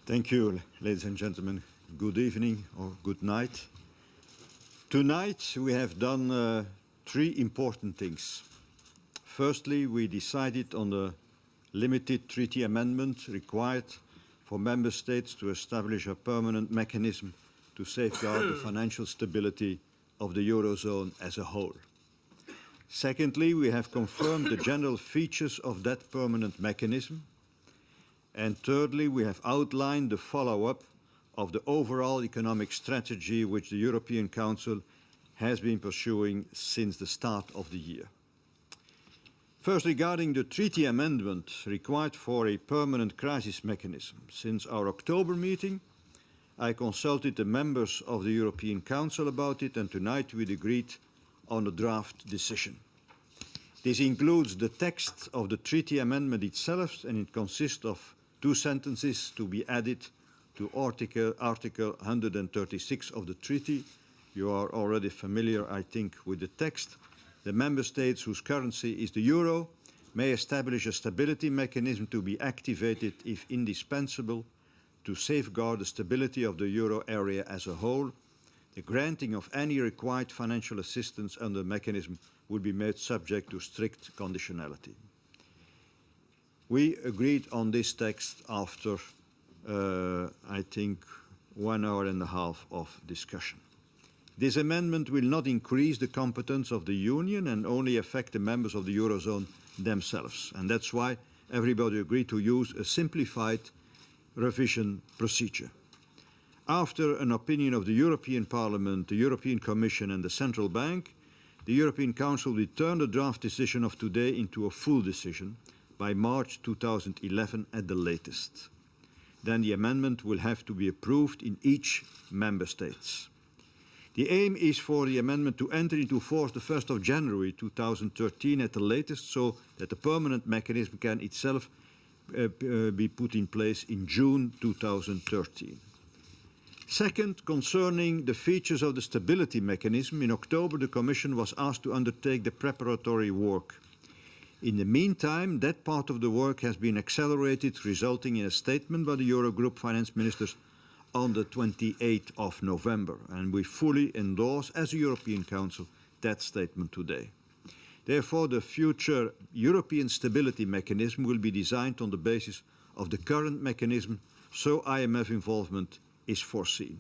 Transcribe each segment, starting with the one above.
Thank you, ladies and gentlemen. Good evening or good night. Tonight we have done three important things. Firstly, we decided on the limited treaty amendment required for member states to establish a permanent mechanism to safeguard the financial stability of the Eurozone as a whole. Secondly, we have confirmed the general features of that permanent mechanism. And thirdly, we have outlined the follow-up of the overall economic strategy which the European Council has been pursuing since the start of the year. First, regarding the treaty amendment required for a permanent crisis mechanism. Since our October meeting, I consulted the members of the European Council about it, and tonight we agreed on a draft decision. This includes the text of the treaty amendment itself, and it consists of two sentences to be added to Article 136 of the treaty. You are already familiar, I think, with the text. The member states whose currency is the euro may establish a stability mechanism to be activated if indispensable to safeguard the stability of the euro area as a whole. The granting of any required financial assistance under the mechanism would be made subject to strict conditionality. We agreed on this text after, I think, 1 hour and a half of discussion. This amendment will not increase the competence of the Union and only affect the members of the Eurozone themselves. And that's why everybody agreed to use a simplified revision procedure. After an opinion of the European Parliament, the European Commission and the Central Bank, the European Council will turn the draft decision of today into a full decision by March 2011 at the latest. Then the amendment will have to be approved in each member state. The aim is for the amendment to enter into force the 1st of January 2013 at the latest, so that the permanent mechanism can itself be put in place in June 2013. Second, concerning the features of the stability mechanism, in October the Commission was asked to undertake the preparatory work. In the meantime, that part of the work has been accelerated, resulting in a statement by the Eurogroup finance ministers on the 28th of November, and we fully endorse, as a European Council, that statement today. Therefore, the future European Stability Mechanism will be designed on the basis of the current mechanism, so IMF involvement is foreseen.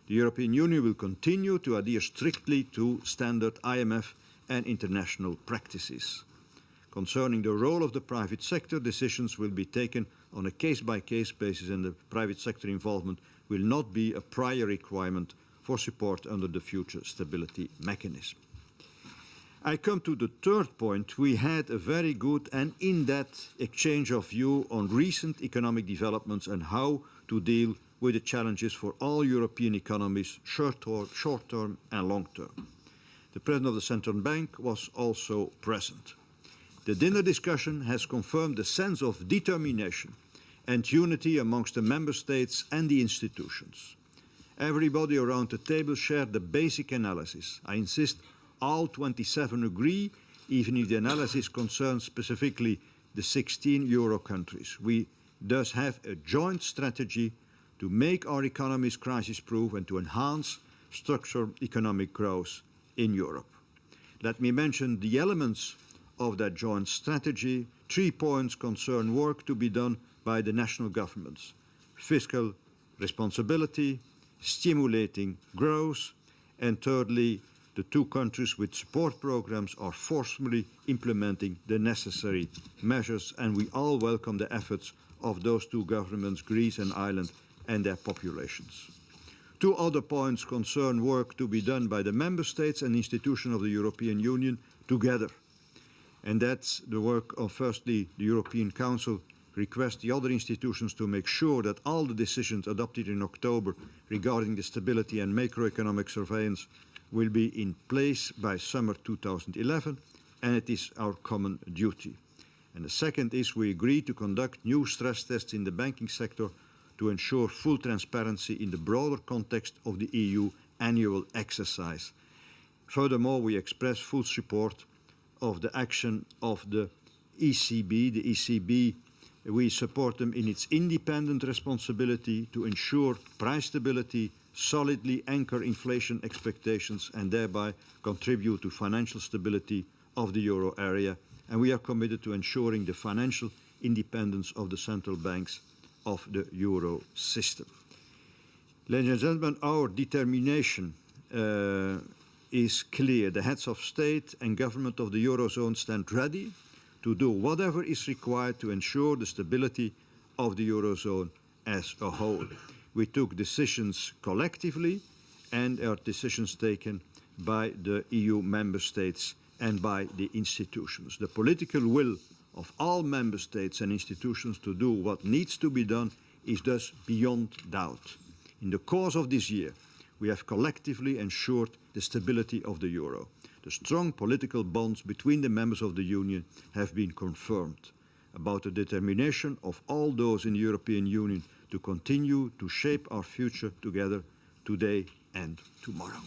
The European Union will continue to adhere strictly to standard IMF and international practices. Concerning the role of the private sector, decisions will be taken on a case-by-case basis, and the private sector involvement will not be a prior requirement for support under the future stability mechanism. I come to the third point. We had a very good and in-depth exchange of view on recent economic developments and how to deal with the challenges for all European economies, short-term and long-term. The President of the Central Bank was also present. The dinner discussion has confirmed the sense of determination and unity amongst the member states and the institutions. Everybody around the table shared the basic analysis. I insist, all 27 agree, even if the analysis concerns specifically the 16 euro countries. We thus have a joint strategy to make our economies crisis-proof and to enhance structural economic growth in Europe. Let me mention the elements of that joint strategy. 3 points concern work to be done by the national governments: fiscal responsibility, stimulating growth, and thirdly, the 2 countries with support programs are forcefully implementing the necessary measures, and we all welcome the efforts of those 2 governments, Greece and Ireland, and their populations. 2 other points concern work to be done by the member states and institutions of the European Union together. And that's the work of, firstly, the European Council requests the other institutions to make sure that all the decisions adopted in October regarding the stability and macroeconomic surveillance will be in place by summer 2011, and it is our common duty. And the second is we agree to conduct new stress tests in the banking sector to ensure full transparency in the broader context of the EU annual exercise. Furthermore, we express full support of the action of the ECB. The ECB We support them in its independent responsibility to ensure price stability, solidly anchor inflation expectations, and thereby contribute to financial stability of the euro area. And we are committed to ensuring the financial independence of the central banks of the euro system. Ladies and gentlemen, our determination is clear. The heads of state and government of the eurozone stand ready to do whatever is required to ensure the stability of the eurozone as a whole. We took decisions collectively, and are decisions taken by the EU member states and by the institutions. The political will of all member states and institutions to do what needs to be done is thus beyond doubt. In the course of this year, we have collectively ensured the stability of the euro. The strong political bonds between the members of the Union have been confirmed. About the determination of all those in the European Union to continue to shape our future together today and tomorrow.